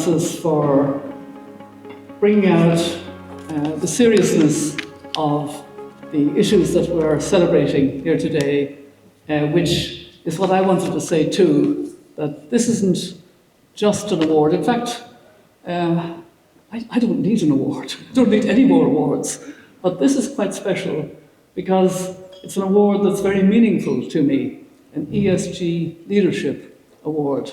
Francis, for bringing out the seriousness of the issues that we're celebrating here today, which is what I wanted to say too, that this isn't just an award. In fact, I don't need an award. I don't need any more awards. But this is quite special because it's an award that's very meaningful to me, an ESG Leadership Award.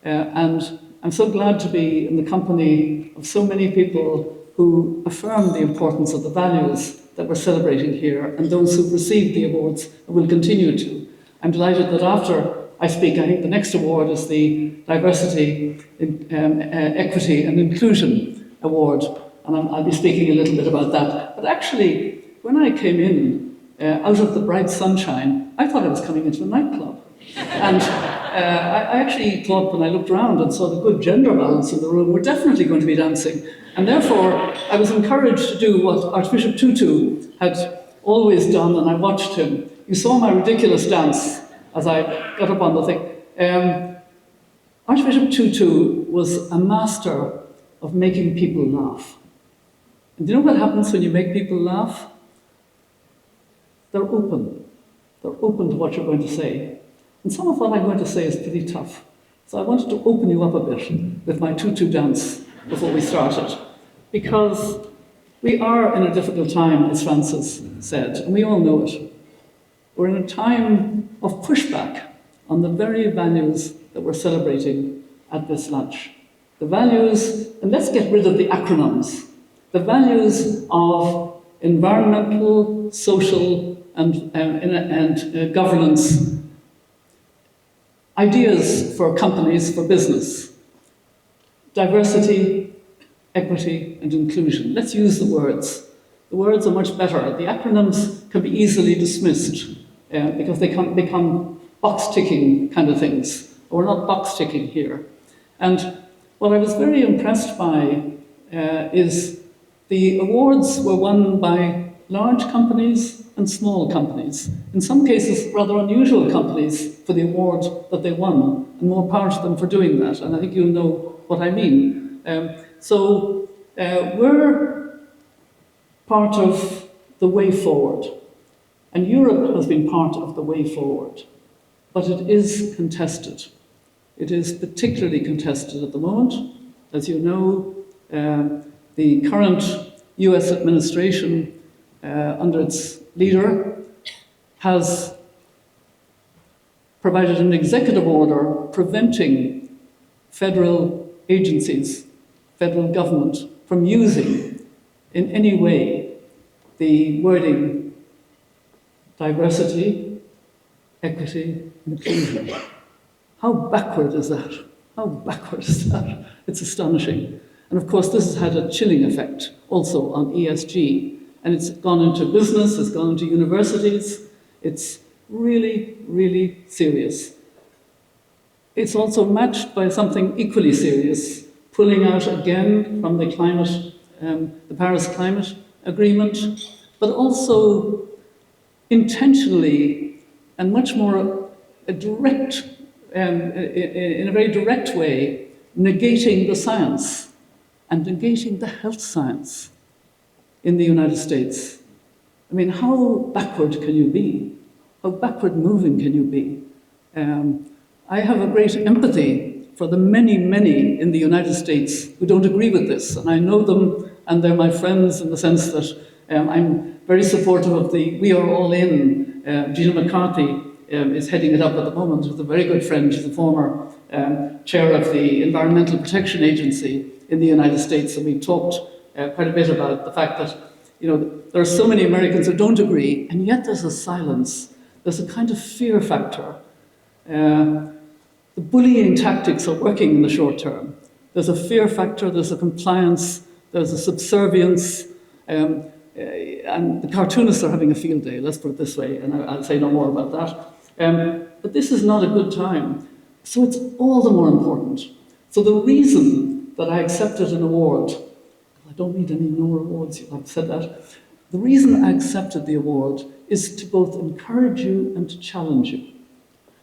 And I'm so glad to be in the company of so many people who affirm the importance of the values that we're celebrating here, and those who've received the awards and will continue to. I'm delighted that after I speak, I think the next award is the Diversity, Equity and Inclusion Award, and I'll be speaking a little bit about that. But actually, when I came in out of the bright sunshine, I thought I was coming into a nightclub. And I actually thought, when I looked around and saw the good gender balance in the room, we're definitely going to be dancing. And therefore, I was encouraged to do what Archbishop Tutu had always done, and I watched him. You saw my ridiculous dance as I got up on the thing. Archbishop Tutu was a master of making people laugh. And do you know what happens when you make people laugh? They're open. They're open to what you're going to say. And some of what I'm going to say is pretty tough. So I wanted to open you up a bit with my tutu dance before we started. Because we are in a difficult time, as Francis said, and we all know it. We're in a time of pushback on the very values that we're celebrating at this lunch. The values, and let's get rid of the acronyms, the values of environmental, social, and governance, ideas for companies, for business, diversity, equity, and inclusion. Let's use the words. The words are much better. The acronyms can be easily dismissed because they can become box-ticking kind of things. We're not box-ticking here. And what I was very impressed by is the awards were won by large companies and small companies. In some cases, rather unusual companies for the award that they won, and more power to them for doing that. And I think you'll know what I mean. So we're part of the way forward. And Europe has been part of the way forward. But it is contested. It is particularly contested at the moment. As you know, the current US administration, under its leader, has provided an executive order preventing federal agencies, federal government, from using in any way the wording diversity, equity, inclusion. How backward is that? How backward is that? It's astonishing. And of course, this has had a chilling effect also on ESG. And it's gone into business, it's gone into universities. It's really, really serious. It's also matched by something equally serious, pulling out again from the Paris Climate Agreement, but also intentionally and much more direct, in a very direct way, negating the science and negating the health science in the United States. I mean, how backward can you be? How backward moving can you be? I have a great empathy for the many, many in the United States who don't agree with this, and I know them, and they're my friends in the sense that I'm very supportive of the We Are All In. Gina McCarthy is heading it up at the moment. She's a very good friend. She's a former chair of the Environmental Protection Agency in the United States, and we've talked quite a bit about the fact that, you know, there are so many Americans who don't agree, and yet there's a silence. There's a kind of fear factor. The bullying tactics are working in the short term. There's a fear factor, there's a compliance, there's a subservience, and the cartoonists are having a field day, let's put it this way, and I'll say no more about that. But this is not a good time. So it's all the more important. So the reason that I accepted an award, I don't need any more awards, I've said that. The reason I accepted the award is to both encourage you and to challenge you.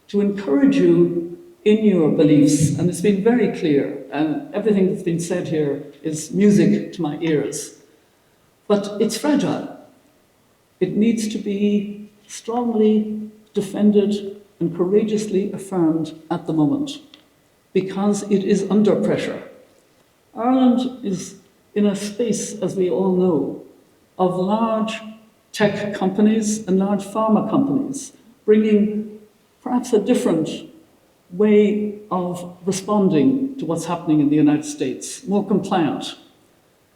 To encourage you in your beliefs, and it's been very clear, and everything that's been said here is music to my ears. But it's fragile. It needs to be strongly defended and courageously affirmed at the moment, because it is under pressure. Ireland is in a space, as we all know, of large tech companies and large pharma companies bringing perhaps a different way of responding to what's happening in the United States, more compliant.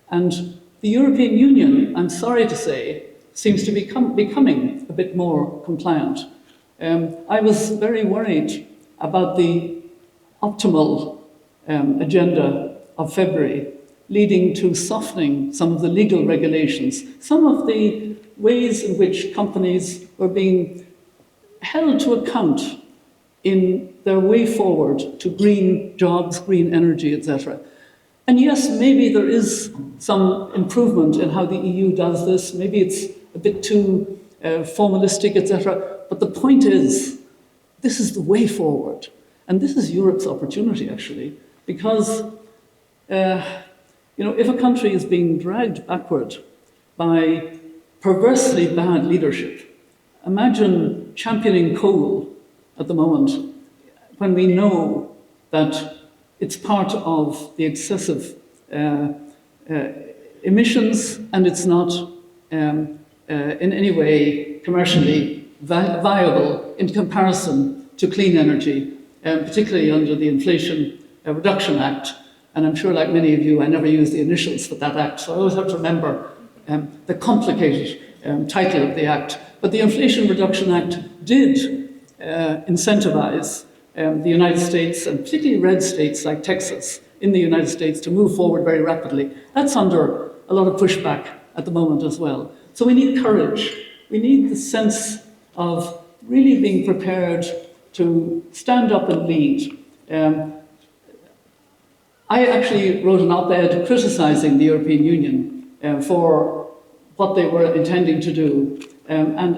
And the European Union, I'm sorry to say, seems to be becoming a bit more compliant. I was very worried about the optimal agenda of February, leading to softening some of the legal regulations, some of the ways in which companies were being held to account in their way forward to green jobs, green energy, etc. And yes, maybe there is some improvement in how the EU does this. Maybe it's a bit too formalistic, etc. But the point is, this is the way forward. And this is Europe's opportunity, actually, because if a country is being dragged backward by perversely bad leadership, imagine championing coal at the moment when we know that it's part of the excessive emissions and it's not in any way commercially viable in comparison to clean energy, particularly under the Inflation Reduction Act. And I'm sure, like many of you, I never use the initials for that act, so I always have to remember the complicated title of the act. But the Inflation Reduction Act did incentivize the United States, and particularly red states like Texas in the United States, to move forward very rapidly. That's under a lot of pushback at the moment as well. So we need courage. We need the sense of really being prepared to stand up and lead. I actually wrote an op-ed criticizing the European Union for what they were intending to do. And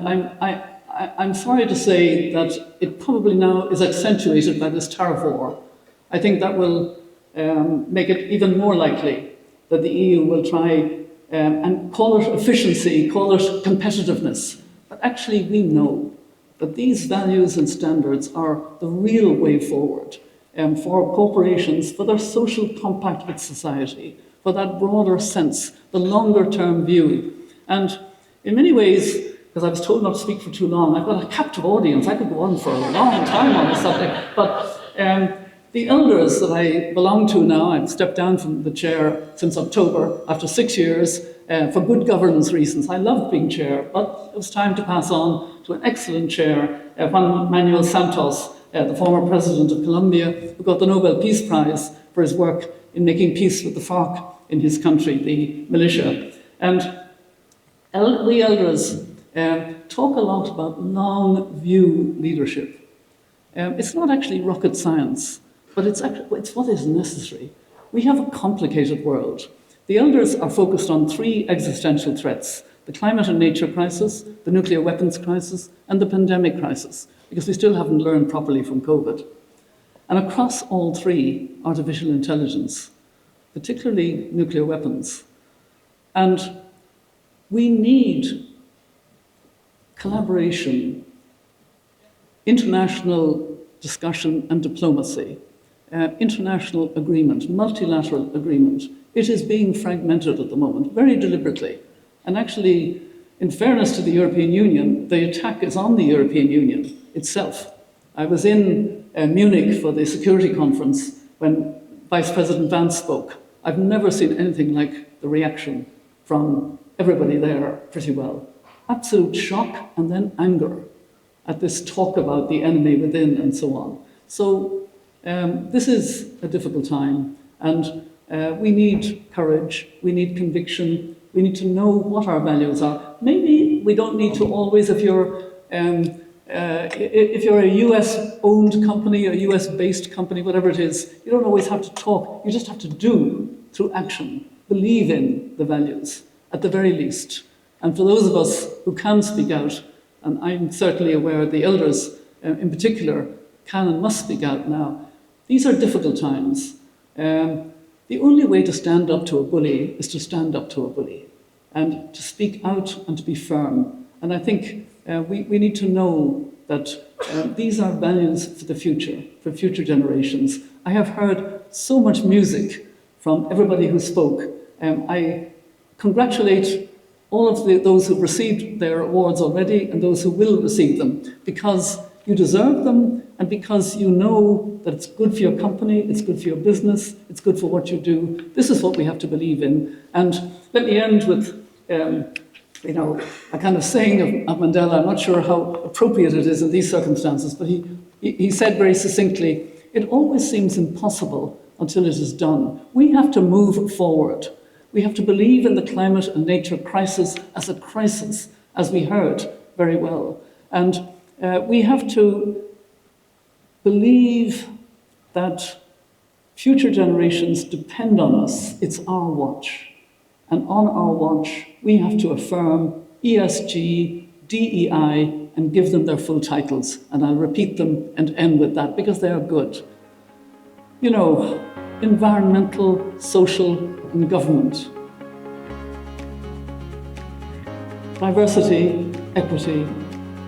I'm sorry to say that it probably now is accentuated by this tariff war. I think that will make it even more likely that the EU will try and call it efficiency, call it competitiveness. But actually we know that these values and standards are the real way forward for corporations, for their social compact with society, for that broader sense, the longer-term view. And in many ways, because I was told not to speak for too long, I've got a captive audience. I could go on for a long time on the subject. But the elders that I belong to now, I've stepped down from the chair since October after 6 years for good governance reasons. I loved being chair, but it was time to pass on to an excellent chair, Juan Manuel Santos, the former president of Colombia, who got the Nobel Peace Prize for his work in making peace with the FARC in his country, the militia. And we elders talk a lot about long view leadership. It's not actually rocket science, but it's what is necessary. We have a complicated world. The elders are focused on 3 existential threats: the climate and nature crisis, the nuclear weapons crisis, and the pandemic crisis, because we still haven't learned properly from COVID. And across all 3, artificial intelligence, particularly nuclear weapons. And we need collaboration, international discussion and diplomacy, international agreement, multilateral agreement. It is being fragmented at the moment, very deliberately. And actually, in fairness to the European Union, the attack is on the European Union itself. I was in Munich for the security conference when Vice President Vance spoke. I've never seen anything like the reaction from everybody there pretty well. Absolute shock and then anger at this talk about the enemy within and so on. So this is a difficult time, and we need courage, we need conviction, we need to know what our values are. Maybe we don't need to always, if you're a US-owned company, a US-based company, whatever it is, you don't always have to talk. You just have to do through action. Believe in the values, at the very least. And for those of us who can speak out, and I'm certainly aware the elders in particular can and must speak out now. These are difficult times. The only way to stand up to a bully is to stand up to a bully and to speak out and to be firm. And I think we need to know that these are values for the future, for future generations. I have heard so much music from everybody who spoke. I congratulate all of those who've received their awards already and those who will receive them, because you deserve them and because you know that it's good for your company, it's good for your business, it's good for what you do. This is what we have to believe in. And let me end with a kind of saying of Mandela. I'm not sure how appropriate it is in these circumstances, but he said very succinctly, "It always seems impossible until it is done." We have to move forward. We have to believe in the climate and nature crisis as a crisis, as we heard very well. And we have to believe that future generations depend on us. It's our watch. And on our watch, we have to affirm ESG, DEI, and give them their full titles. And I'll repeat them and end with that because they are good. Environmental, social, and government. Diversity, equity,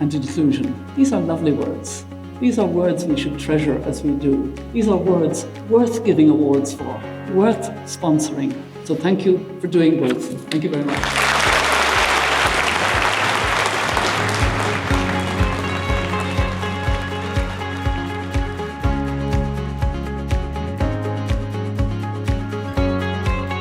and inclusion. These are lovely words. These are words we should treasure as we do. These are words worth giving awards for, worth sponsoring. So thank you for doing both. Thank you very much.